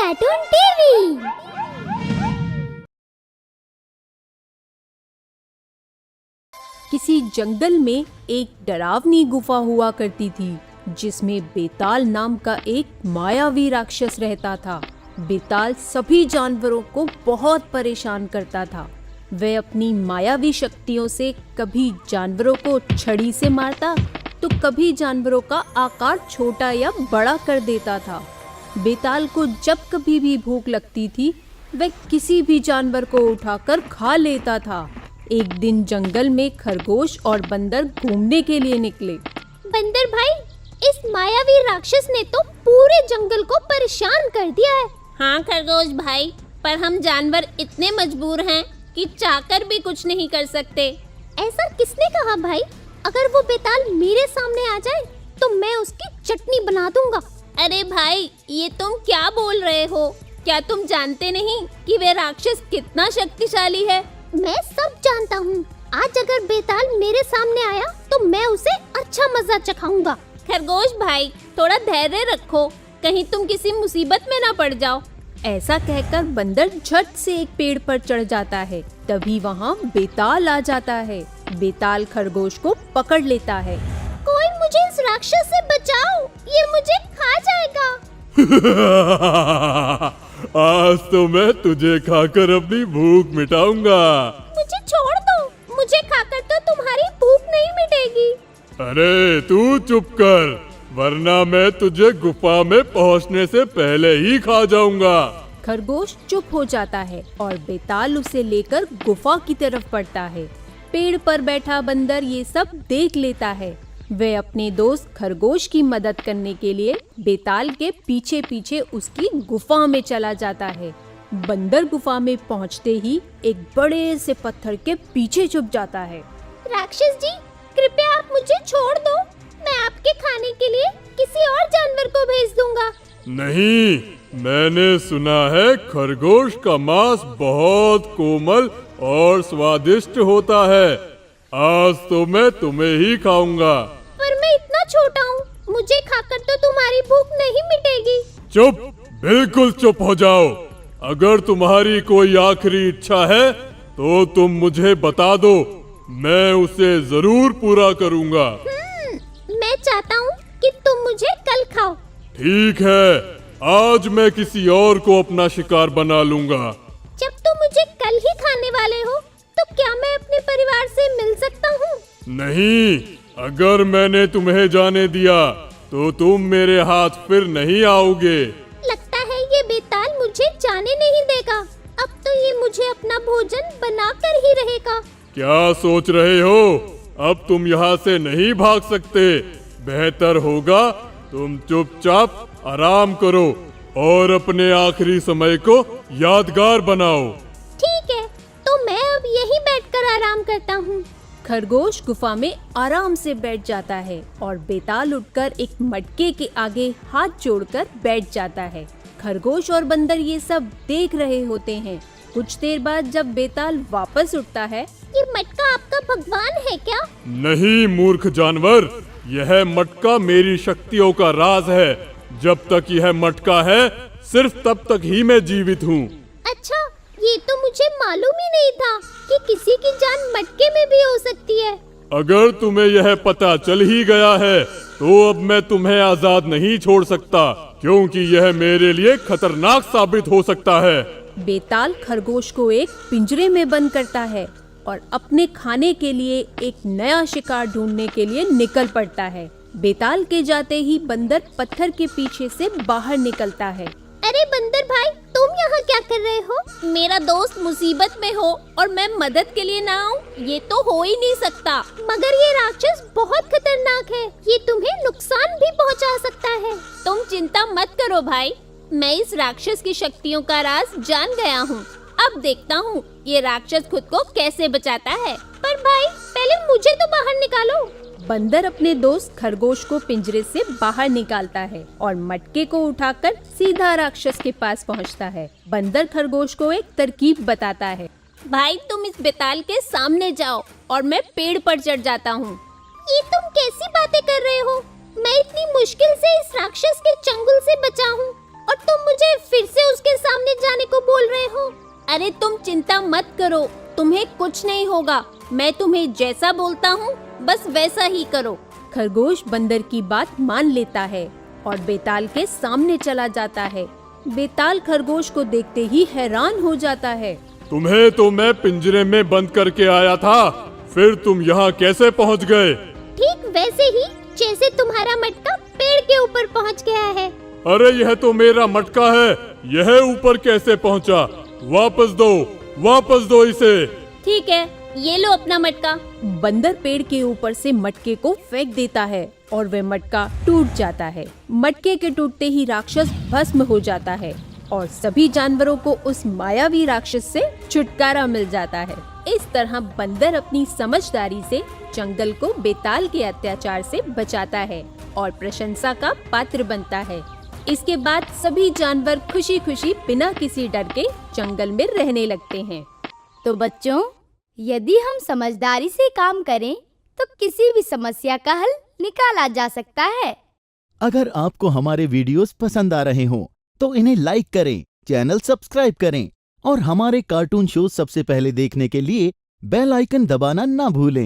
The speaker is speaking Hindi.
Cartoon TV. किसी जंगल में एक डरावनी गुफा हुआ करती थी जिसमें बेताल नाम का एक मायावी राक्षस रहता था। बेताल सभी जानवरों को बहुत परेशान करता था। वह अपनी मायावी शक्तियों से कभी जानवरों को छड़ी से मारता तो कभी जानवरों का आकार छोटा या बड़ा कर देता था। बेताल को जब कभी भी भूख लगती थी वह किसी भी जानवर को उठाकर खा लेता था। एक दिन जंगल में खरगोश और बंदर घूमने के लिए निकले। बंदर भाई, इस मायावी राक्षस ने तो पूरे जंगल को परेशान कर दिया है। हाँ खरगोश भाई, पर हम जानवर इतने मजबूर हैं कि चाहकर भी कुछ नहीं कर सकते। ऐसा किसने कहा भाई? अगर वो बेताल मेरे सामने आ जाए तो मैं उसकी चटनी बना दूंगा। अरे भाई, ये तुम क्या बोल रहे हो? क्या तुम जानते नहीं कि वे राक्षस कितना शक्तिशाली है? मैं सब जानता हूँ। आज अगर बेताल मेरे सामने आया तो मैं उसे अच्छा मजा चखाऊंगा। खरगोश भाई, थोड़ा धैर्य रखो, कहीं तुम किसी मुसीबत में ना पड़ जाओ। ऐसा कहकर बंदर झट से एक पेड़ पर चढ़ जाता है। तभी वहाँ बेताल आ जाता है। बेताल खरगोश को पकड़ लेता है। कोई मुझे इस राक्षस से बचाओ, ये मुझे खा जाएगा। आज तो मैं तुझे खाकर अपनी भूख मिटाऊंगा। मुझे छोड़ दो, मुझे खाकर तो तुम्हारी भूख नहीं मिटेगी। अरे तू चुप कर, वरना मैं तुझे गुफा में पहुंचने से पहले ही खा जाऊंगा। खरगोश चुप हो जाता है और बेताल उसे लेकर गुफा की तरफ बढ़ता है। पेड़ पर बैठा बंदर ये सब देख लेता है। वह अपने दोस्त खरगोश की मदद करने के लिए बेताल के पीछे पीछे उसकी गुफा में चला जाता है। बंदर गुफा में पहुंचते ही एक बड़े से पत्थर के पीछे छुप जाता है। राक्षस जी, कृपया आप मुझे छोड़ दो। मैं आपके खाने के लिए किसी और जानवर को भेज दूंगा। नहीं, मैंने सुना है खरगोश का मांस बहुत कोमल और स्वादिष्ट होता है। आज तो मैं तुम्हें ही खाऊंगा। पर मैं इतना छोटा हूँ, मुझे खाकर तो तुम्हारी भूख नहीं मिटेगी। चुप, बिल्कुल चुप हो जाओ। अगर तुम्हारी कोई आखिरी इच्छा है तो तुम मुझे बता दो, मैं उसे जरूर पूरा करूंगा। मैं चाहता हूँ कि तुम मुझे कल खाओ। ठीक है, आज मैं किसी और को अपना शिकार बना लूंगा। जब तुम मुझे कल ही खाने वाले हो तो क्या मैं अपने परिवार से मिल सकता हूँ? नहीं, अगर मैंने तुम्हें जाने दिया तो तुम मेरे हाथ फिर नहीं आओगे। लगता है ये बेताल मुझे जाने नहीं देगा। अब तो ये मुझे अपना भोजन बनाकर ही रहेगा। क्या सोच रहे हो? अब तुम यहाँ से नहीं भाग सकते। बेहतर होगा तुम चुपचाप आराम करो और अपने आखिरी समय को यादगार बनाओ। ठीक है, तो मैं अब यहीं बैठकर आराम करता हूँ। खरगोश गुफा में आराम से बैठ जाता है और बेताल उठकर एक मटके के आगे हाथ जोड़कर बैठ जाता है। खरगोश और बंदर ये सब देख रहे होते हैं। कुछ देर बाद जब बेताल वापस उठता है। ये मटका आपका भगवान है क्या? नहीं मूर्ख जानवर, यह मटका मेरी शक्तियों का राज है। जब तक यह मटका है सिर्फ तब तक ही मैं जीवित हूँ। अच्छा, ये तो मुझे मालूम ही नहीं था कि किसी की जान मटके में भी हो सकती है। अगर तुम्हें यह पता चल ही गया है तो अब मैं तुम्हें आजाद नहीं छोड़ सकता, क्योंकि यह मेरे लिए खतरनाक साबित हो सकता है। बेताल खरगोश को एक पिंजरे में बंद करता है और अपने खाने के लिए एक नया शिकार ढूंढने के लिए निकल पड़ता है। बेताल के जाते ही बंदर पत्थर के पीछे से बाहर निकलता है। अरे बंदर भाई, तुम यहाँ क्या कर रहे हो? मेरा दोस्त मुसीबत में हो और मैं मदद के लिए ना आऊं, ये तो हो ही नहीं सकता। मगर ये राक्षस बहुत खतरनाक है, ये तुम्हें नुकसान भी पहुँचा सकता है। तुम चिंता मत करो भाई, मैं इस राक्षस की शक्तियों का राज जान गया हूँ। अब देखता हूँ ये राक्षस खुद को कैसे बचाता है। पर भाई, पहले मुझे तो बाहर निकालो। बंदर अपने दोस्त खरगोश को पिंजरे से बाहर निकालता है और मटके को उठाकर सीधा राक्षस के पास पहुंचता है। बंदर खरगोश को एक तरकीब बताता है। भाई, तुम इस बेताल के सामने जाओ और मैं पेड़ पर चढ़ जाता हूँ। ये तुम कैसी बातें कर रहे हो? मैं इतनी मुश्किल से इस राक्षस के चंगुल से बचा हूँ और तुम मुझे फिर से उसके अरे तुम चिंता मत करो, तुम्हें कुछ नहीं होगा। मैं तुम्हें जैसा बोलता हूँ बस वैसा ही करो। खरगोश बंदर की बात मान लेता है और बेताल के सामने चला जाता है। बेताल खरगोश को देखते ही हैरान हो जाता है। तुम्हें तो मैं पिंजरे में बंद करके आया था, फिर तुम यहाँ कैसे पहुँच गए? ठीक वैसे ही जैसे तुम्हारा मटका पेड़ के ऊपर पहुंच गया है। अरे यह तो मेरा मटका है, यह ऊपर कैसे पहुँचा? वापस दो इसे। ठीक है, ये लो अपना मटका। बंदर पेड़ के ऊपर से मटके को फेंक देता है और वह मटका टूट जाता है। मटके के टूटते ही राक्षस भस्म हो जाता है और सभी जानवरों को उस मायावी राक्षस से छुटकारा मिल जाता है। इस तरह बंदर अपनी समझदारी से जंगल को बेताल के अत्याचार से बचाता है और प्रशंसा का पात्र बनता है। इसके बाद सभी जानवर खुशी खुशी बिना किसी डर के जंगल में रहने लगते हैं। तो बच्चों, यदि हम समझदारी से काम करें तो किसी भी समस्या का हल निकाला जा सकता है। अगर आपको हमारे वीडियोस पसंद आ रहे हों तो इन्हें लाइक करें, चैनल सब्सक्राइब करें और हमारे कार्टून शो सबसे पहले देखने के लिए बेल आइकन दबाना ना भूलें।